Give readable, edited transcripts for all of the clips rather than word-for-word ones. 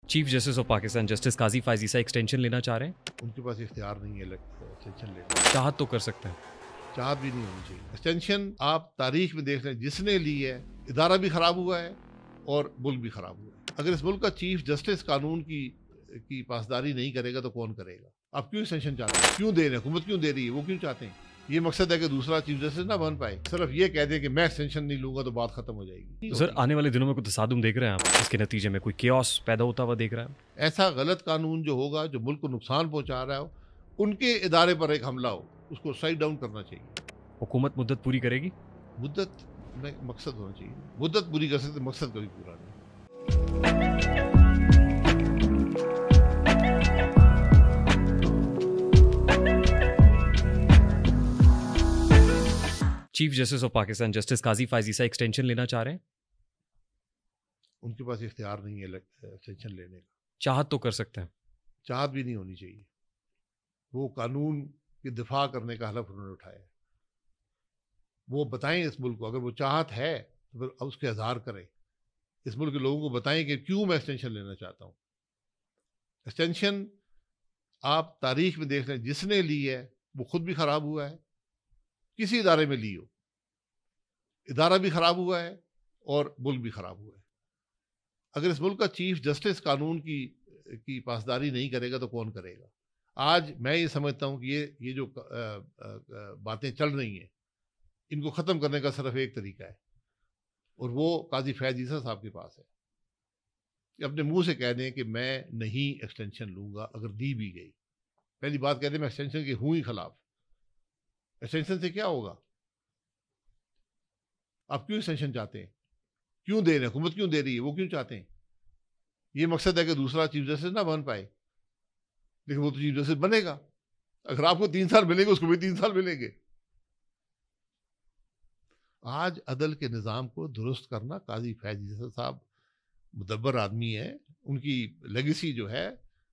Chief justice of Pakistan justice Qazi Faez सा extension लेना चाह रहे हैं। उनके पास इख्तियार नहीं है एक्सटेंशन लेने का। चाहत तो कर सकते हैं। चाहत भी नहीं होनी चाहिए। एक्सटेंशन आप तारीख में देख लें, जिसने ली है इदारा भी खराब हुआ है और मुल्क भी खराब हुआ है। अगर इस मुल्क का चीफ जस्टिस कानून की पासदारी नहीं करेगा तो कौन करेगा? आप क्यों एक्सटेंशन चाहते हैं? क्यों दे रहे हैं? हुकूमत क्यों दे रही है? वो क्यों चाहते हैं? ये मकसद है कि दूसरा चीफ जस्टिस ना बन पाए। सिर्फ ये कह दें कि मैं एक्सटेंशन नहीं लूंगा तो बात खत्म हो जाएगी। सर आने वाले दिनों में कोई तसादुम देख रहे हैं आप? इसके नतीजे में कोई केओस पैदा होता हुआ देख रहे हैं? ऐसा गलत कानून जो होगा, जो मुल्क को नुकसान पहुंचा रहा हो, उनके इदारे पर एक हमला हो, उसको साइड डाउन करना चाहिए। हुकूमत मुद्दत पूरी करेगी? मुद्दत में मकसद होना चाहिए। मुद्दत पूरी कर सकते, मकसद कभी पूरा नहीं। Chief justice of Pakistan justice Qazi Faez सा एक्सटेंशन लेना चाह रहे हैं। उनके पास इख्तियार नहीं है एक्सटेंशन लेने का। चाहत तो कर सकते हैं। चाहत भी नहीं होनी चाहिए। वो कानून की दिफा करने का हलफ उन्होंने उठाया। वो बताएं इस मुल्क को, अगर वो चाहत है तो फिर उसके इजहार करें। इस मुल्क के लोगों को बताएं कि क्यों मैं एक्सटेंशन लेना चाहता हूँ। एक्सटेंशन आप तारीख में देख लें, जिसने ली है वो खुद भी खराब हुआ है, किसी इदारे में ली हो, इदारा भी खराब हुआ है और मुल्क भी खराब हुआ है। अगर इस मुल्क का चीफ जस्टिस कानून की पासदारी नहीं करेगा तो कौन करेगा? आज मैं ये समझता हूँ कि ये जो बातें चल रही हैं, इनको ख़त्म करने का सिर्फ एक तरीका है, और वो काजी फैज़ ईसा साहब के पास है कि अपने मुंह से कह दें कि मैं नहीं एक्सटेंशन लूँगा अगर दी भी गई। पहली बात कह दें मैं एक्सटेंशन के हूँ ही खिलाफ। एक्सटेंशन से क्या होगा? आप क्यों एक्सटेंशन चाहते हैं? क्यों दे रहे हैं? हुकूमत क्यों दे रही है? वो क्यों चाहते हैं? ये मकसद है कि दूसरा चीफ जस्टिस ना बन पाए, लेकिन वो तो चीफ जस्टिस बनेगा। अगर आपको 3 साल मिलेंगे, उसको भी 3 साल मिलेंगे। आज अदल के निज़ाम को दुरुस्त करना, काजी फैज़ ईसा साहब मुदब्बर आदमी है, उनकी लेगेसी जो है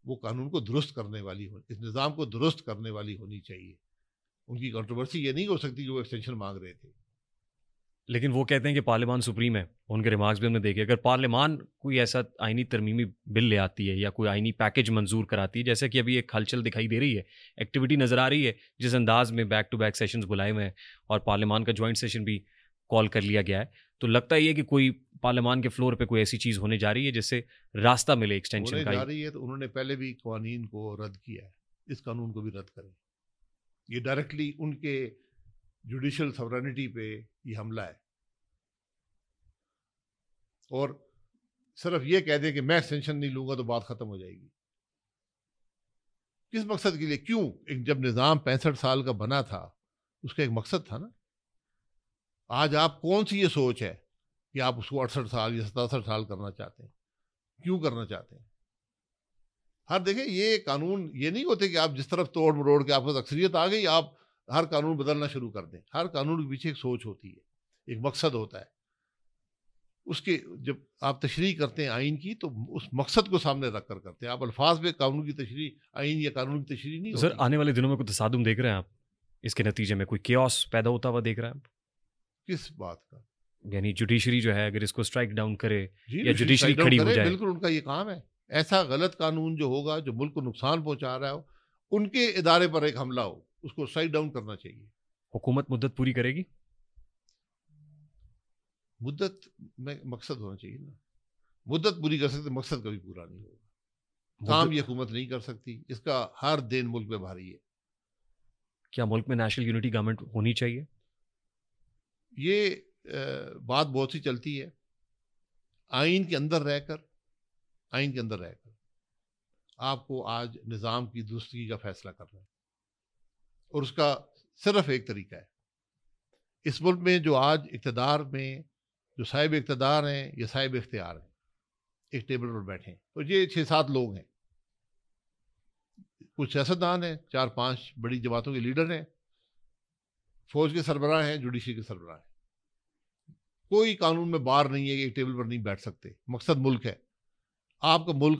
वो कानून को दुरुस्त करने वाली हो, इस निज़ाम को दुरुस्त करने वाली होनी चाहिए। उनकी कंट्रोवर्सी ये नहीं हो सकती कि वो एक्सटेंशन मांग रहे थे। लेकिन वो कहते हैं कि पार्लियामान सुप्रीम है। उनके रिमार्क्स भी हमने देखे। अगर पार्लियामान कोई ऐसा आईनी तरमीमी बिल ले आती है या कोई आईनी पैकेज मंजूर कराती है, जैसे कि अभी एक हलचल दिखाई दे रही है, एक्टिविटी नज़र आ रही है, जिस अंदाज में बैक टू बैक सेशंस बुलाए हुए हैं और पार्लियामान का ज्वाइंट सेशन भी कॉल कर लिया गया है, तो लगता ही है कि कोई पार्लियामान के फ्लोर पे कोई ऐसी चीज़ होने जा रही है जिससे रास्ता मिले एक्सटेंशन का। होने जा रही है तो उन्होंने पहले भी कानून को रद्द किया है, इस कानून को भी रद्द करें। ये डायरेक्टली उनके जुडिशल सॉवरेनिटी पे ये हमला है। और सिर्फ ये कह दें कि मैं एक्सटेंशन नहीं लूंगा तो बात खत्म हो जाएगी। किस मकसद के लिए? क्यों? जब निज़ाम 65 साल का बना था, उसका एक मकसद था ना। आज आप कौन सी ये सोच है कि आप उसको 68 साल या 67 साल करना चाहते हैं? क्यों करना चाहते हैं? हर देखें, ये कानून ये नहीं होते कि आप जिस तरफ तोड़ मरोड़ के आपको अक्सरियत आ गई आप हर कानून बदलना शुरू कर दें। हर कानून के पीछे एक सोच होती है, एक मकसद होता है। उसके जब आप तशरीह करते हैं आइन की, तो उस मकसद को सामने रख कर करते हैं। आप अल्फाज में कानून की तशरीह, आइन या कानून की तशरीह नहीं सर होती। आने वाले दिनों में कोई तसादुम देख रहे हैं आप? इसके नतीजे में कोई केओस पैदा होता हुआ देख रहे हैं आप? किस बात का? यानी जुडिशरी जो है, अगर इसको स्ट्राइक डाउन करे जी, या जुडिशरी खड़ी हो जाए। बिल्कुल उनका ये काम है। ऐसा गलत कानून जो होगा, जो मुल्क को नुकसान पहुंचा रहा हो, उनके इदारे पर एक हमला हो, उसको साइड डाउन करना चाहिए। हुकूमत मुद्दत पूरी करेगी? मुद्दत में मकसद होना चाहिए ना। मुद्दत पूरी कर सकते, मकसद कभी पूरा नहीं होगा। काम ये हुकूमत नहीं कर सकती, इसका हर दिन मुल्क में भारी है। क्या मुल्क में नेशनल यूनिटी गवर्नमेंट होनी चाहिए? ये बात बहुत सी चलती है। आइन के अंदर रहकर आपको आज निज़ाम की दुरुस्ती का फैसला करना है, और उसका सिर्फ एक तरीका है। इस मुल्क में जो आज इक़्तिदार में जो साहिब इक़्तिदार हैं या साहिब इख्तियार हैं, एक टेबल पर बैठे हैं, तो ये 6-7 लोग हैं। कुछ सियासतदान हैं, 4-5 बड़ी जमातों के लीडर हैं, फौज के सरबराह हैं, जुडिशरी के सरबराह हैं। कोई कानून में बार नहीं है कि एक टेबल पर नहीं बैठ सकते। मकसद मुल्क है। आपका मुल्क